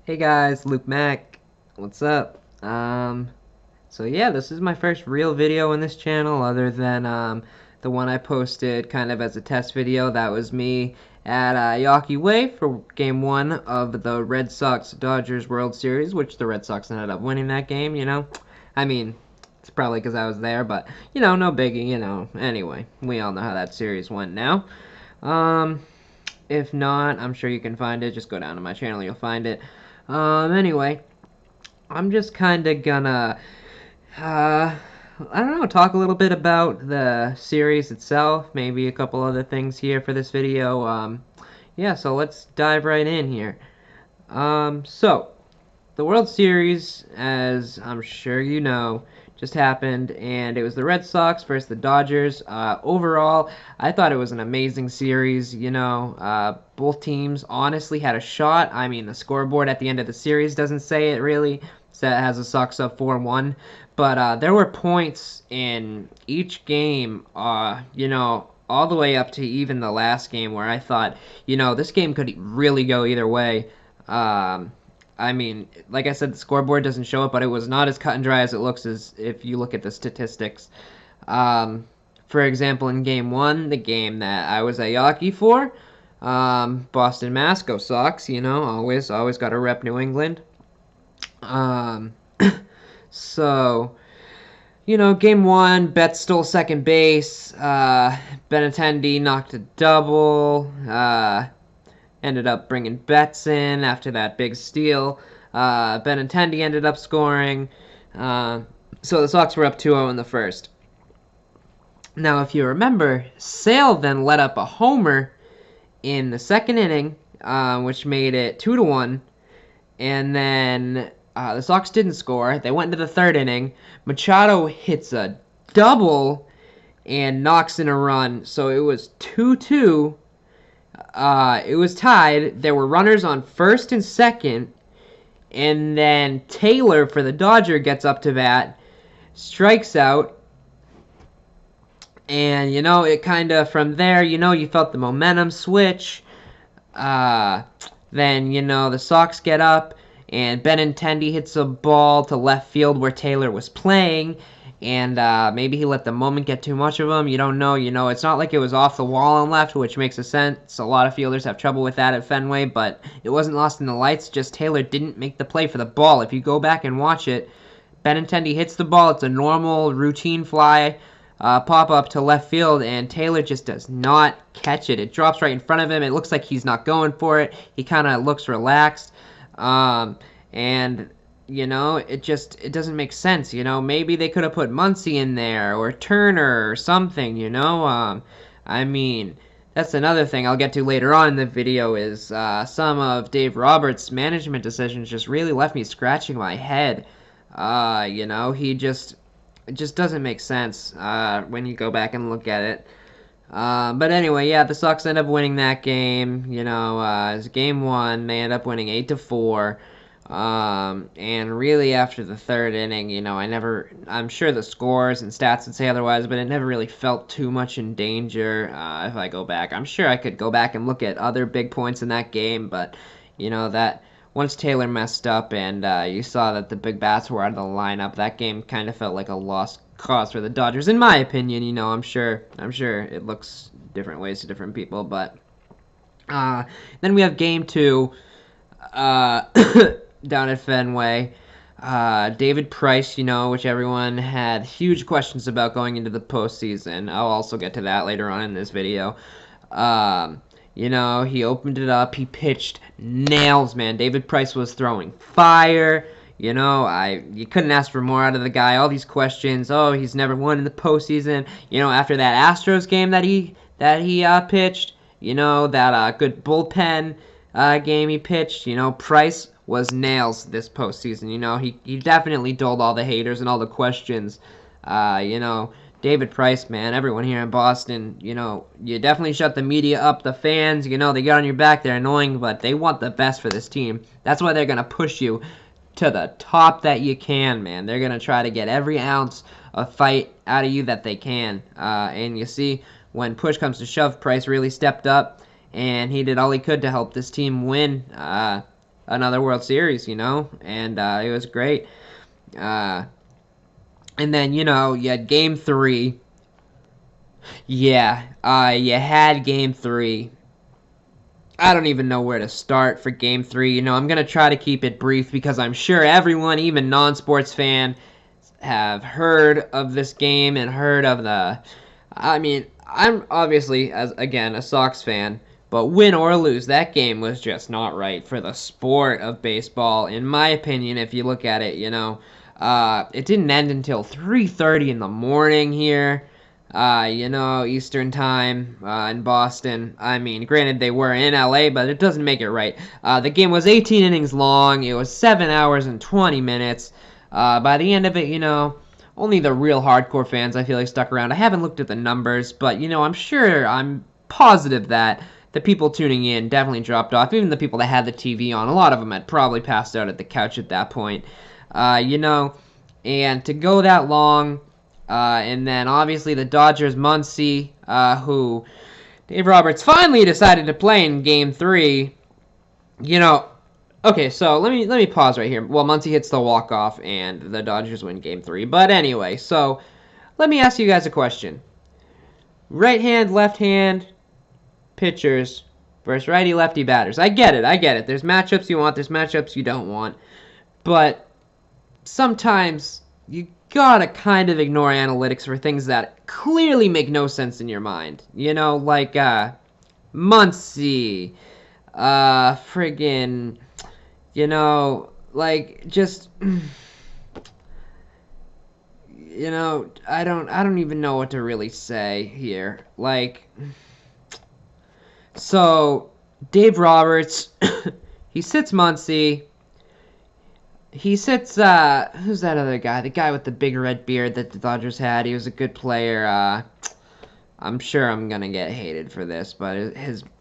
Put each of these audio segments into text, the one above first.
Hey guys, Luke Mac. What's up? So yeah, this is my first real video on this channel other than the one I posted kind of as a test video. That was me at Yawkey Way for game one of the Red Sox Dodgers World Series, which the Red Sox ended up winning that game. I mean, it's probably because I was there, but no biggie. Anyway, we all know how that series went now. Um, if not, I'm sure you can find it. Just go down to my channel, you'll find it. Anyway, I'm just kind of gonna, uh, I don't know, talk a little bit about the series itself, maybe a couple other things here for this video. Yeah, so let's dive right in here. So, the World Series, as I'm sure you know, just happened, and it was the Red Sox versus the Dodgers. Overall, I thought it was an amazing series. Both teams honestly had a shot. I mean, the scoreboard at the end of the series doesn't say it really. It has the Sox up 4-1. But there were points in each game, all the way up to even the last game where I thought, this game could really go either way. Um, I mean, like I said, the scoreboard doesn't show it, but it was not as cut and dry as it looks as if you look at the statistics. For example, in game one, the game that I was at Yawkey for, Boston Mass, go Sox, always got to rep New England. Um, so, game one, Bet stole second base, Benintendi knocked a double, ended up bringing Betts in after that big steal. Benintendi ended up scoring. So the Sox were up 2-0 in the first. Now, if you remember, Sale then let up a homer in the second inning, which made it 2-1. And then the Sox didn't score. They went into the third inning. Machado hits a double and knocks in a run. So it was 2-2. It was tied. There were runners on first and second, and then Taylor for the Dodger gets up to bat, strikes out, and it kind of from there, you felt the momentum switch. Then the Sox get up, and Benintendi hits a ball to left field where Taylor was playing. And maybe he let the moment get too much of him. You don't know. It's not like it was off the wall and left, which makes a sense. A lot of fielders have trouble with that at Fenway, but it wasn't lost in the lights. Just Taylor didn't make the play for the ball. If you go back and watch it, Benintendi hits the ball. It's a normal routine fly pop-up to left field, and Taylor just does not catch it. It drops right in front of him. It looks like he's not going for it. He kind of looks relaxed. And it doesn't make sense. Maybe they could have put Muncy in there or Turner or something. I mean, that's another thing I'll get to later on in the video is some of Dave Roberts' management decisions just really left me scratching my head. It just doesn't make sense when you go back and look at it. But anyway, yeah, the Sox end up winning that game. It's game one. They end up winning 8-4. And really after the third inning, I'm sure the scores and stats would say otherwise, but it never really felt too much in danger. If I go back, I'm sure I could go back and look at other big points in that game, but that once Taylor messed up and you saw that the big bats were out of the lineup, that game kind of felt like a lost cause for the Dodgers, in my opinion. I'm sure it looks different ways to different people, but then we have game two. Down at Fenway. David Price, which everyone had huge questions about going into the postseason. I'll also get to that later on in this video. He opened it up. He pitched nails, man. David Price was throwing fire. You couldn't ask for more out of the guy. All these questions. Oh, he's never won in the postseason. After that Astros game that he pitched. That good bullpen game he pitched. Price was nails this postseason. He definitely dulled all the haters and all the questions. David Price, man, everyone here in Boston, you definitely shut the media up, the fans, they get on your back, they're annoying, but they want the best for this team. That's why they're going to push you to the top that you can, man. They're going to try to get every ounce of fight out of you that they can. And you see, when push comes to shove, Price really stepped up, and he did all he could to help this team win. another World Series, and it was great. Uh, and then, you had Game 3. Yeah, you had Game 3. I don't even know where to start for Game 3. I'm going to try to keep it brief because I'm sure everyone, even non-sports fan, have heard of this game and heard of I mean, I'm obviously, as again, a Sox fan, but win or lose, that game was just not right for the sport of baseball, in my opinion, if you look at it, it didn't end until 3:30 in the morning here. Eastern time in Boston. I mean, granted, they were in LA, but it doesn't make it right. The game was 18 innings long. It was 7 hours and 20 minutes. By the end of it, only the real hardcore fans, I feel like, stuck around. I haven't looked at the numbers, but, I'm positive that the people tuning in definitely dropped off. Even the people that had the TV on, a lot of them had probably passed out at the couch at that point. And to go that long, and then obviously the Dodgers, Muncy, who Dave Roberts finally decided to play in Game 3. Okay, so let me pause right here. Well, Muncy hits the walk-off, and the Dodgers win Game 3. But anyway, so let me ask you guys a question. Right hand, left hand pitchers versus righty-lefty batters. I get it. There's matchups you want, there's matchups you don't want. But sometimes you gotta kind of ignore analytics for things that clearly make no sense in your mind. Like Muncy, friggin', like just, I don't even know what to really say here. Like, so Dave Roberts, he sits Muncy. He sits, who's that other guy? The guy with the big red beard that the Dodgers had. He was a good player. I'm sure I'm gonna get hated for this, but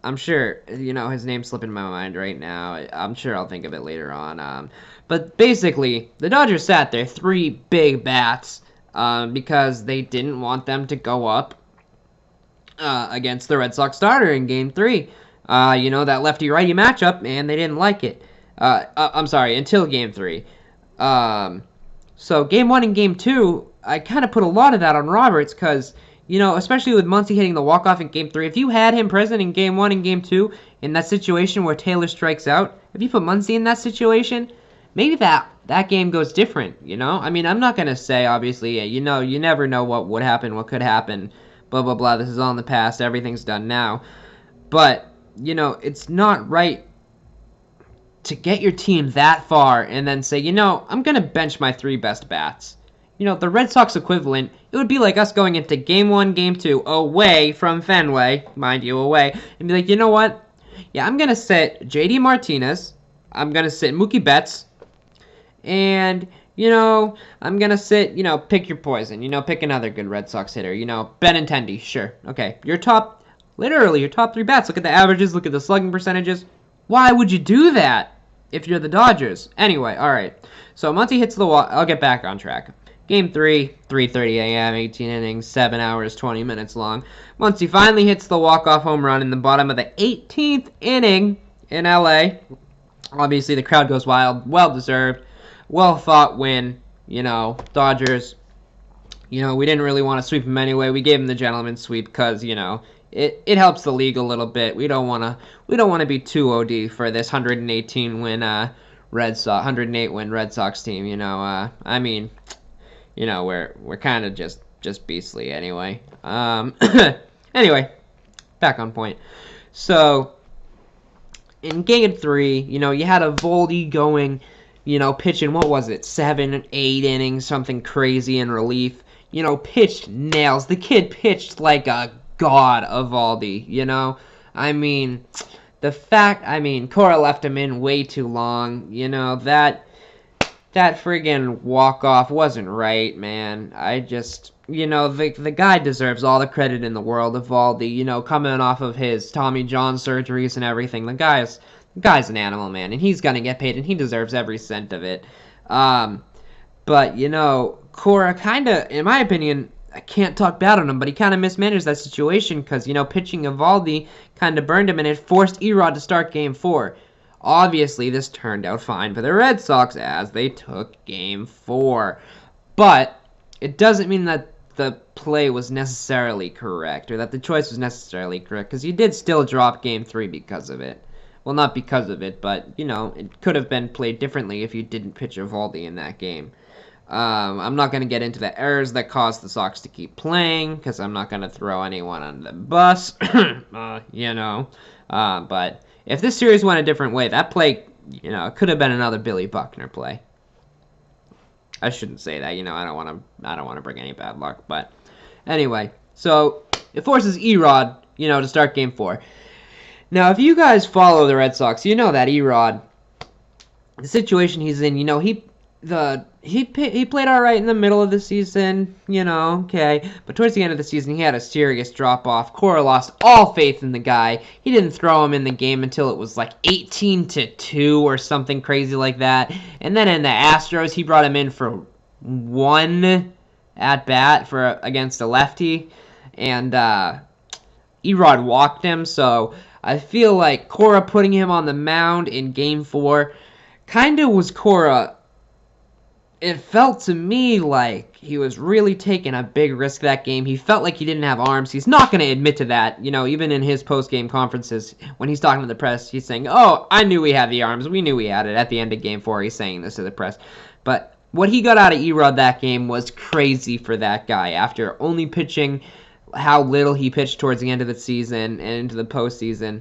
I'm sure, his name's slipping my mind right now. I'm sure I'll think of it later on. But basically, the Dodgers sat there, 3 big bats, because they didn't want them to go up, against the Red Sox starter in Game 3. That lefty-righty matchup, and they didn't like it. I'm sorry, until Game 3. So Game 1 and Game 2, I kind of put a lot of that on Roberts because, especially with Muncy hitting the walk-off in Game 3, if you had him present in Game 1 and Game 2 in that situation where Taylor strikes out, if you put Muncy in that situation, maybe that game goes different, I mean, I'm not going to say, obviously, you never know what would happen, what could happen, blah, blah, blah, this is all in the past, everything's done now. But, it's not right to get your team that far and then say, I'm going to bench my 3 best bats. The Red Sox equivalent, it would be like us going into Game 1, Game 2, away from Fenway, mind you, away, and be like, you know what? Yeah, I'm going to sit JD Martinez, I'm going to sit Mookie Betts, and, I'm going to sit, pick your poison, pick another good Red Sox hitter, Benintendi, sure, okay. Literally, your top 3 bats, look at the averages, look at the slugging percentages. Why would you do that if you're the Dodgers? Anyway, alright. So Muncy hits the wall. I'll get back on track. Game 3, 3:30 a.m., 18 innings, 7 hours, 20 minutes long. Muncy finally hits the walk-off home run in the bottom of the 18th inning in LA. Obviously, the crowd goes wild. Well-deserved. Well-thought win. Dodgers. We didn't really want to sweep them anyway. We gave them the gentleman's sweep because, it helps the league a little bit. We don't want to be too OD for this 118 win 108 win Red Sox team. I mean, we're kind of just beastly anyway. Anyway, back on point. So in Game 3, you had a Voldy going, pitching, what was it, 7, 8 innings, something crazy in relief. Pitched nails. The kid pitched like a god of Valdi, I mean, Cora left him in way too long, that friggin' walk-off wasn't right, man. I just, the guy deserves all the credit in the world of Valdi, coming off of his Tommy John surgeries and everything. The guy's an animal, man, and he's gonna get paid, and he deserves every cent of it. But, Cora kinda, in my opinion, I can't talk bad on him, but he kind of mismanaged that situation because, pitching Evaldi kind of burned him, and it forced Erod to start Game 4. Obviously, this turned out fine for the Red Sox as they took Game 4. But it doesn't mean that the play was necessarily correct or that the choice was necessarily correct, because you did still drop Game 3 because of it. Well, not because of it, but, you know, it could have been played differently if you didn't pitch Eovaldi in that game. I'm not going to get into the errors that caused the Sox to keep playing, because I'm not going to throw anyone on the bus, you know. But if this series went a different way, that play, you know, it could have been another Billy Buckner play. I shouldn't say that, you know. I don't want to bring any bad luck, but anyway. So it forces Erod, you know, to start Game 4. Now, if you guys follow the Red Sox, you know that Erod, the situation he's in, you know, he played all right in the middle of the season, you know, okay, but towards the end of the season, he had a serious drop-off. Cora lost all faith in the guy. He didn't throw him in the game until it was like 18-2 or something crazy like that, and then in the Astros, he brought him in for one at-bat against a lefty, and Erod walked him, so I feel like Cora putting him on the mound in Game 4 kind of was Cora. It felt to me like he was really taking a big risk that game. He felt like he didn't have arms. He's not going to admit to that. You know, even in his post-game conferences, when he's talking to the press, he's saying, oh, I knew we had the arms. We knew we had it. At the end of Game 4, he's saying this to the press. But what he got out of Erod that game was crazy for that guy. After only pitching how little he pitched towards the end of the season and into the postseason,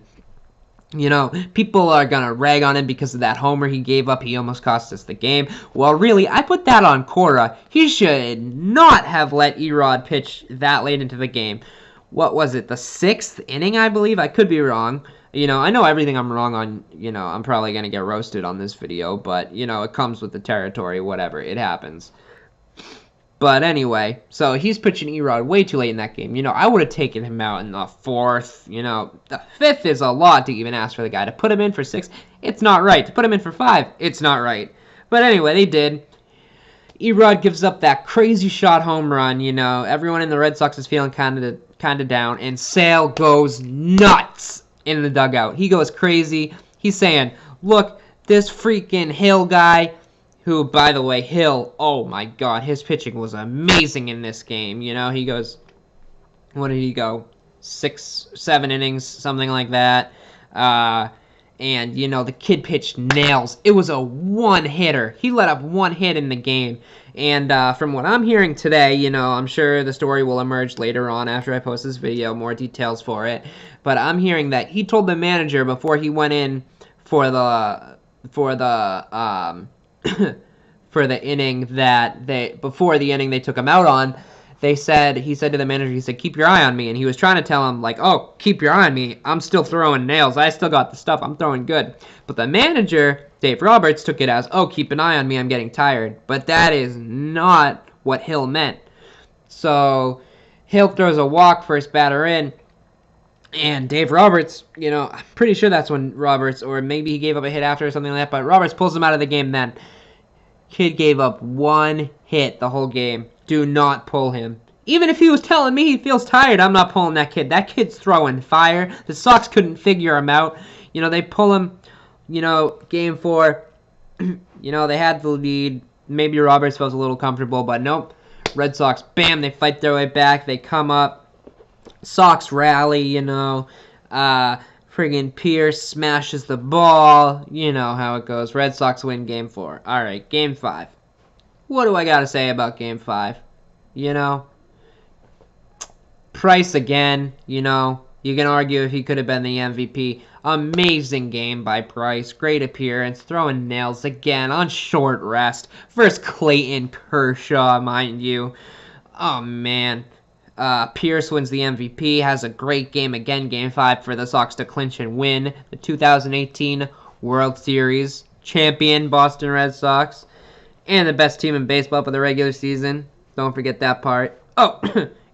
you know, people are going to rag on him because of that homer he gave up. He almost cost us the game. Well, really, I put that on Cora. He should not have let Erod pitch that late into the game. What was it, the 6th inning, I believe? I could be wrong. You know, I know everything I'm wrong on, you know, I'm probably going to get roasted on this video, but, you know, it comes with the territory, whatever. It happens. But anyway, so he's pitching Erod way too late in that game. You know, I would have taken him out in the 4th. You know, the 5th is a lot to even ask for the guy. To put him in for 6, it's not right. To put him in for 5, it's not right. But anyway, they did. Erod gives up that crazy shot home run. You know, everyone in the Red Sox is feeling kind of down. And Sale goes nuts in the dugout. He goes crazy. He's saying, look, this freaking Hill guy, who, by the way, Hill, oh my god, his pitching was amazing in this game. You know, he goes, what did he go? 6, 7 innings, something like that. And, you know, the kid pitched nails. It was a one-hitter. He let up one hit in the game. And from what I'm hearing today, you know, I'm sure the story will emerge later on after I post this video, more details for it. But I'm hearing that he told the manager before he went in for the inning that before the inning they took him out on, he said to the manager, he said, keep your eye on me. And he was trying to tell him, like, oh, keep your eye on me. I'm still throwing nails. I still got the stuff. I'm throwing good. But the manager, Dave Roberts, took it as, oh, keep an eye on me. I'm getting tired. But that is not what Hill meant. So Hill throws a walk, first batter in. And Dave Roberts, you know, I'm pretty sure that's when Roberts, or maybe he gave up a hit after or something like that, but Roberts pulls him out of the game then. Kid gave up one hit the whole game. Do not pull him. Even if he was telling me he feels tired, I'm not pulling that kid. That kid's throwing fire. The Sox couldn't figure him out. You know, they pull him, you know, Game 4. You know, they had the lead. Maybe Roberts felt a little comfortable, but nope. Red Sox, bam, they fight their way back. They come up. Sox rally, you know. Friggin' Pierce smashes the ball. You know how it goes. Red Sox win Game 4. Alright, Game 5. What do I gotta say about Game 5? You know, Price again, you know. You can argue if he could have been the MVP. Amazing game by Price. Great appearance. Throwing nails again on short rest. Versus Clayton Kershaw, mind you. Oh, man. Pierce wins the MVP. Has a great game again, Game 5, for the Sox to clinch and win the 2018 World Series champion Boston Red Sox. And the best team in baseball for the regular season. Don't forget that part. Oh,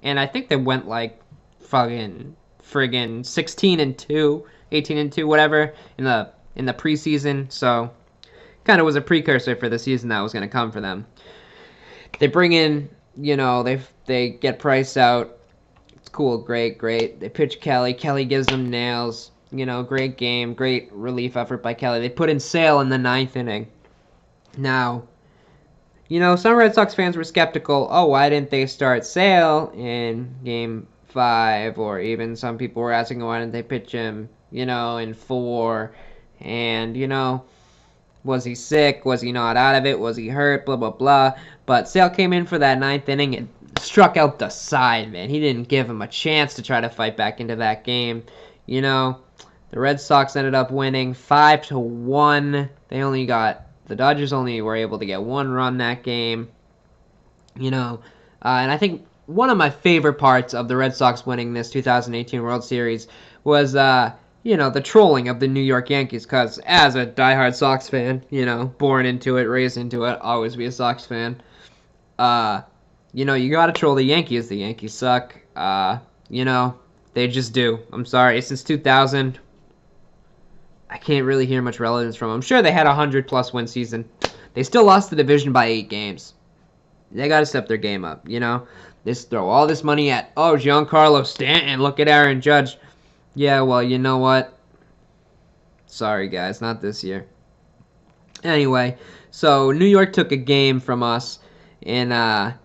and I think they went like friggin' 16-2, 18-2, whatever in the preseason. So kind of was a precursor for the season that was going to come for them. They bring in, you know, they get Price out. It's cool, great. They pitch Kelly. Kelly gives them nails. You know, great game, great relief effort by Kelly. They put in Sale in the 9th inning. Now, you know, some Red Sox fans were skeptical. Oh, why didn't they start Sale in Game 5? Or even some people were asking why didn't they pitch him, you know, in 4? And, you know, was he sick? Was he not out of it? Was he hurt? Blah, blah, blah. But Sale came in for that 9th inning and struck out the side, man. He didn't give him a chance to try to fight back into that game. You know, the Red Sox ended up winning 5-1. The Dodgers only were able to get 1 run that game. You know, and I think one of my favorite parts of the Red Sox winning this 2018 World Series was, you know, the trolling of the New York Yankees, because as a diehard Sox fan, you know, born into it, raised into it, always be a Sox fan, you know, you gotta troll the Yankees. The Yankees suck. You know, they just do. I'm sorry. Since 2000, I can't really hear much relevance from them. I'm sure they had a 100-plus win season. They still lost the division by 8 games. They gotta step their game up, you know? They just throw all this money at, oh, Giancarlo Stanton, look at Aaron Judge. Yeah, well, you know what? Sorry, guys, not this year. Anyway, so New York took a game from us in our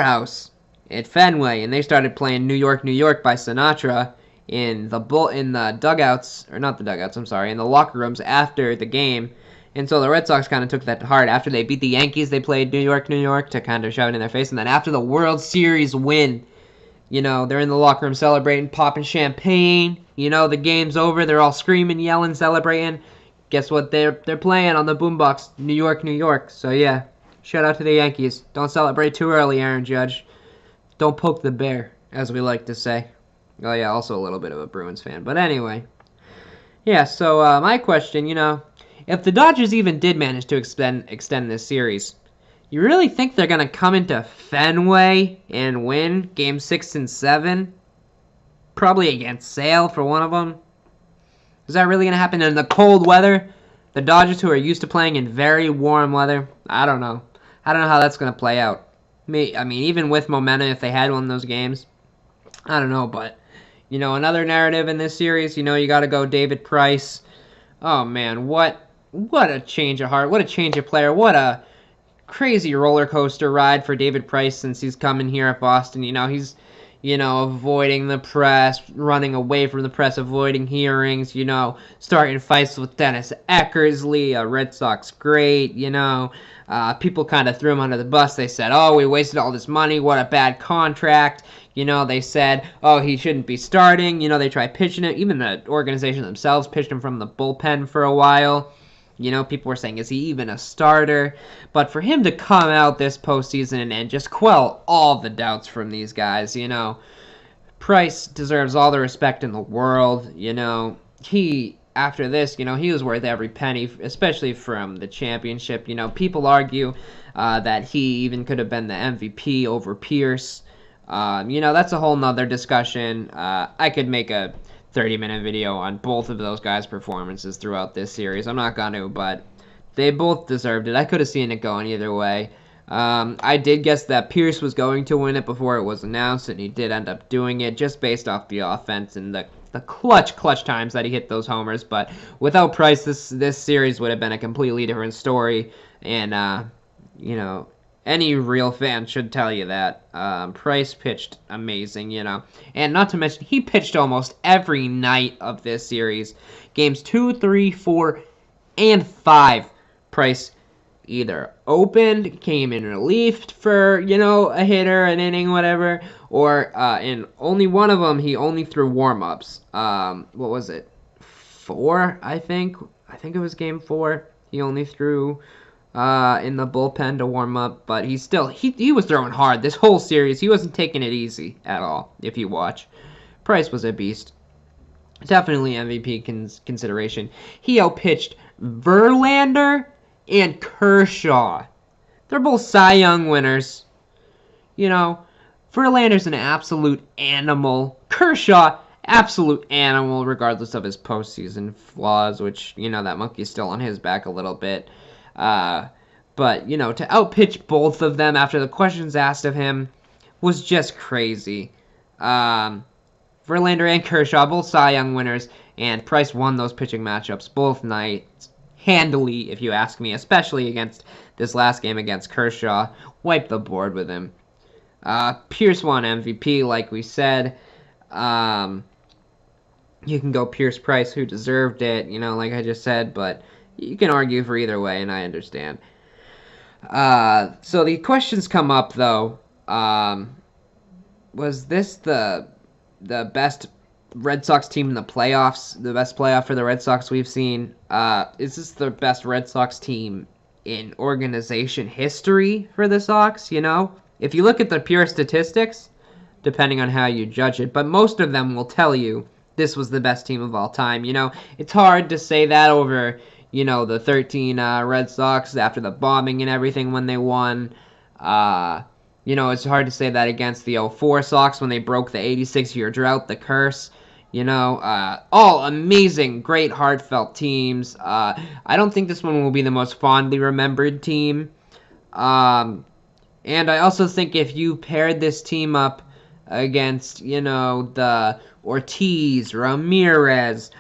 house at Fenway, and they started playing New York, New York by Sinatra in the dugouts, or not the dugouts, I'm sorry, in the locker rooms after the game. And so the Red Sox kind of took that to heart. After they beat the Yankees, they played New York, New York to kind of shove it in their face. And then after the World Series win, you know, they're in the locker room celebrating, popping champagne. You know, the game's over. They're all screaming, yelling, celebrating. Guess what? They're playing on the boombox, New York, New York. So, yeah, shout out to the Yankees. Don't celebrate too early, Aaron Judge. Don't poke the bear, as we like to say. Oh, yeah, also a little bit of a Bruins fan. But anyway. Yeah, so my question, you know, if the Dodgers even did manage to extend this series, you really think they're going to come into Fenway and win Game 6 and 7? Probably against Sale for one of them. Is that really going to happen in the cold weather? The Dodgers, who are used to playing in very warm weather? I don't know. I don't know how that's going to play out. I mean, even with momentum, if they had won those games, I don't know. But, you know, another narrative in this series, you know, you got to go David Price. Oh, man, what a change of heart. What a change of player. What a crazy roller coaster ride for David Price since he's coming here at Boston. You know, he's, you know, avoiding the press, running away from the press, avoiding hearings, you know, starting fights with Dennis Eckersley, a Red Sox great, you know. People kind of threw him under the bus. They said, oh, we wasted all this money. What a bad contract. You know, they said, oh, he shouldn't be starting. You know, they tried pitching him. Even the organization themselves pitched him from the bullpen for a while. You know, people were saying, is he even a starter? But for him to come out this postseason and just quell all the doubts from these guys, you know, Price deserves all the respect in the world. You know, after this, you know, he was worth every penny, especially from the championship. You know, people argue that he even could have been the MVP over Pierce. You know, that's a whole nother discussion. I could make a 30-minute video on both of those guys' performances throughout this series. I'm not going to, but they both deserved it. I could have seen it going either way. I did guess that Pierce was going to win it before it was announced, and he did end up doing it just based off the offense and the clutch times that he hit those homers. But without Price, this series would have been a completely different story. And, you know, any real fan should tell you that. Price pitched amazing, you know. And not to mention, he pitched almost every night of this series. Games 2, 3, 4, and 5. Price either opened, came in relief for, you know, a hitter, an inning, whatever. Or in only one of them, he only threw warm-ups. What was it? 4, I think. I think it was game 4. He only threw in the bullpen to warm up, but he was throwing hard this whole series. He wasn't taking it easy at all, if you watch. Price was a beast. Definitely MVP consideration. He outpitched Verlander and Kershaw. They're both Cy Young winners. You know, Verlander's an absolute animal. Kershaw, absolute animal, regardless of his postseason flaws, which, you know, that monkey's still on his back a little bit. But, you know, to outpitch both of them after the questions asked of him was just crazy. Verlander and Kershaw, both Cy Young winners, and Price won those pitching matchups both nights handily, if you ask me, especially against this last game against Kershaw. Wiped the board with him. Pierce won MVP, like we said. You can go Pierce Price, who deserved it, like I just said, but you can argue for either way, and I understand. So the questions come up, though. Was this the best Red Sox team in the playoffs? The best playoff for the Red Sox we've seen? Is this the best Red Sox team in organization history for the Sox? If you look at the pure statistics, depending on how you judge it, but most of them will tell you this was the best team of all time. It's hard to say that over, the 13 Red Sox after the bombing and everything when they won. It's hard to say that against the 04 Sox when they broke the 86-year drought, the curse. All amazing, great, heartfelt teams. I don't think this one will be the most fondly remembered team. And I also think if you paired this team up against, the Ortiz, Ramirez,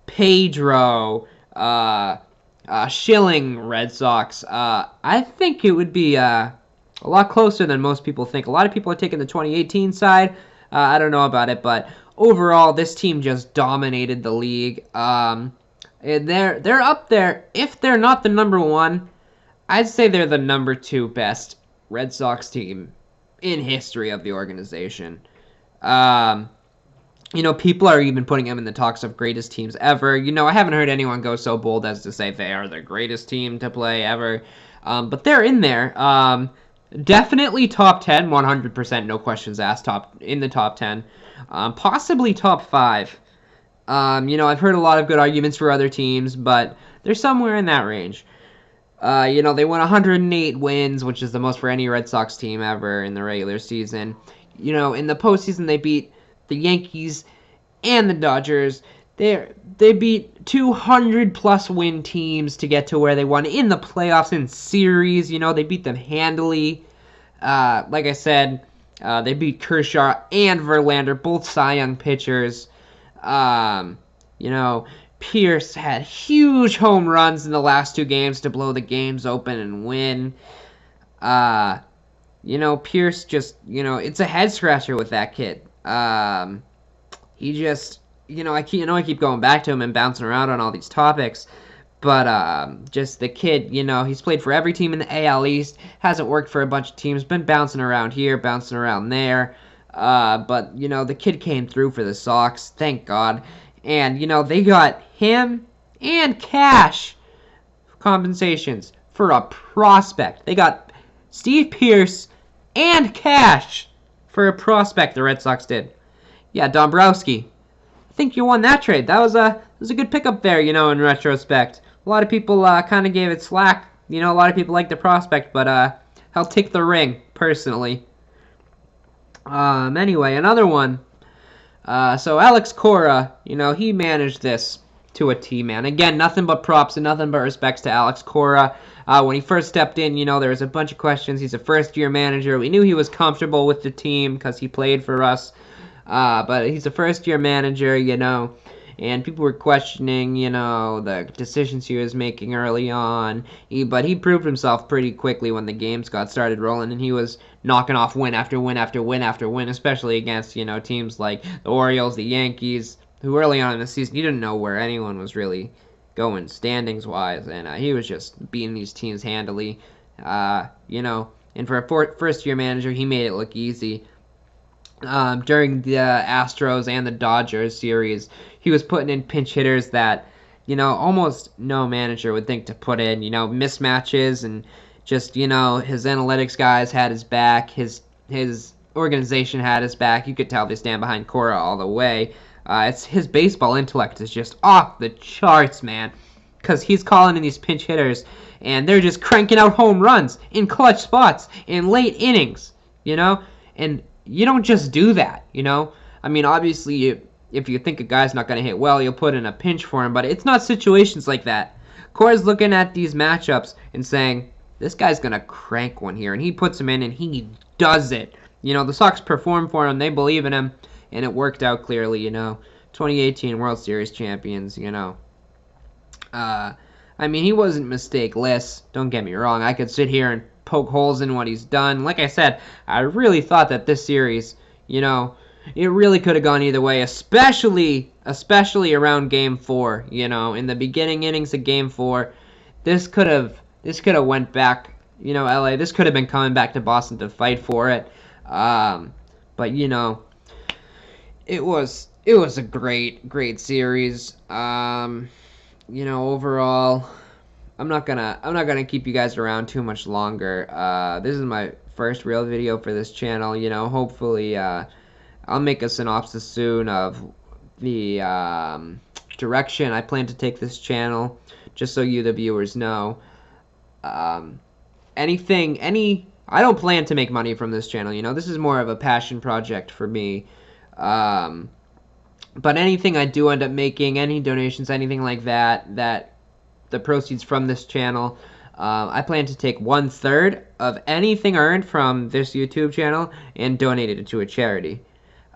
Pedro, Schilling Red Sox, I think it would be a lot closer than most people think. A lot of people are taking the 2018 side. I don't know about it, but overall, this team just dominated the league. And they're up there. If they're not the number one, I'd say they're the number 2 best Red Sox team in history of the organization. People are even putting them in the talks of greatest teams ever. I haven't heard anyone go so bold as to say they are the greatest team to play ever. But they're in there. Definitely top 10, 100%, no questions asked, in the top 10. Possibly top 5. I've heard a lot of good arguments for other teams, but they're somewhere in that range. They won 108 wins, which is the most for any Red Sox team ever in the regular season. In the postseason, they beat the Yankees and the Dodgers. They beat 200-plus win teams to get to where they won in the playoffs in series. They beat them handily. Like I said, they beat Kershaw and Verlander, both Cy Young pitchers. Pierce had huge home runs in the last 2 games to blow the games open and win. Pierce just, it's a head scratcher with that kid. He just, I keep going back to him and bouncing around on all these topics, but just the kid, he's played for every team in the AL East, hasn't worked for a bunch of teams, been bouncing around here, bouncing around there, but the kid came through for the Sox, thank God, and they got him and cash compensations for a prospect. They got Steve Pierce and cash for a prospect, the Red Sox did. Yeah, Dombrowski. I think you won that trade. That was a good pickup there, in retrospect. A lot of people kind of gave it slack. A lot of people like the prospect, but I'll take the ring, personally. Anyway, another one. So Alex Cora, he managed this to a T, man. Again, nothing but props and nothing but respects to Alex Cora. When he first stepped in, there was a bunch of questions. He's a first-year manager. We knew he was comfortable with the team because he played for us. But he's a first-year manager, and people were questioning, the decisions he was making early on. But he proved himself pretty quickly when the games got started rolling, and he was knocking off win after win after win after win, especially against, teams like the Orioles, the Yankees, who early on in the season, you didn't know where anyone was really going standings-wise, and he was just beating these teams handily, and for a first-year manager, he made it look easy. During the Astros and the Dodgers series, he was putting in pinch hitters that, almost no manager would think to put in, mismatches, and just, his analytics guys had his back, his organization had his back. You could tell they stand behind Cora all the way. It's his baseball intellect is just off the charts, man, because he's calling in these pinch hitters, and they're just cranking out home runs in clutch spots in late innings, and you don't just do that, I mean, obviously, if you think a guy's not going to hit well, you'll put in a pinch for him, but it's not situations like that. Cora's looking at these matchups and saying, this guy's going to crank one here, and he puts him in, and he does it. The Sox perform for him, they believe in him, and it worked out clearly, 2018 World Series champions, I mean, he wasn't mistakeless, don't get me wrong. I could sit here and poke holes in what he's done. Like I said, I really thought that this series, it really could have gone either way, especially around Game 4, in the beginning innings of Game 4. This could have went back, LA. This could have been coming back to Boston to fight for it. But it was a great series. Overall, I'm not gonna keep you guys around too much longer. This is my first real video for this channel. Hopefully, I'll make a synopsis soon of the direction I plan to take this channel, just so you, the viewers, know. I don't plan to make money from this channel. This is more of a passion project for me. But anything I do end up making, any donations, anything like that, the proceeds from this channel, I plan to take 1/3 of anything earned from this YouTube channel and donate it to a charity.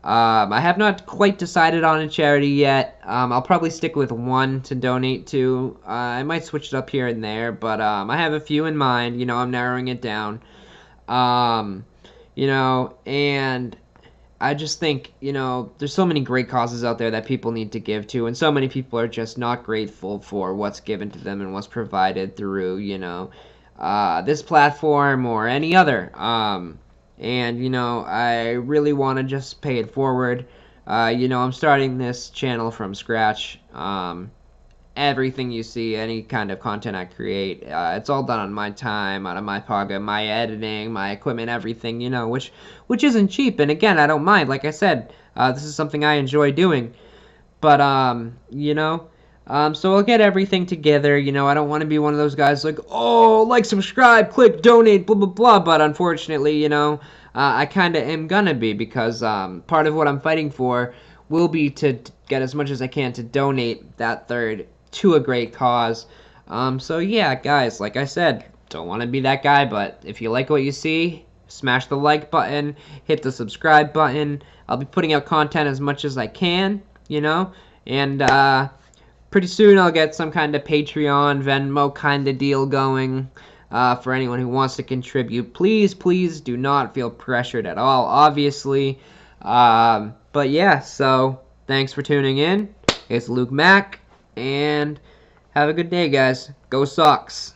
I have not quite decided on a charity yet. I'll probably stick with one to donate to. I might switch it up here and there, but I have a few in mind. I'm narrowing it down. And I just think, there's so many great causes out there that people need to give to, and so many people are just not grateful for what's given to them and what's provided through, this platform or any other. And, I really want to just pay it forward. I'm starting this channel from scratch. Everything you see, any kind of content I create, it's all done on my time, out of my pocket, my editing, my equipment, everything, which isn't cheap. And again, I don't mind. Like I said, this is something I enjoy doing. But, so I'll get everything together. I don't want to be one of those guys like, oh, like, subscribe, click, donate, blah, blah, blah. But unfortunately, I kind of am gonna be, because part of what I'm fighting for will be to get as much as I can to donate that third to a great cause. So yeah, guys, like I said, don't want to be that guy, but if you like what you see, smash the like button, hit the subscribe button. I'll be putting out content as much as I can, and pretty soon I'll get some kind of Patreon, Venmo kind of deal going for anyone who wants to contribute. Please do not feel pressured at all, obviously. But yeah, so thanks for tuning in. It's Luke Mack, and have a good day, guys. Go Sox!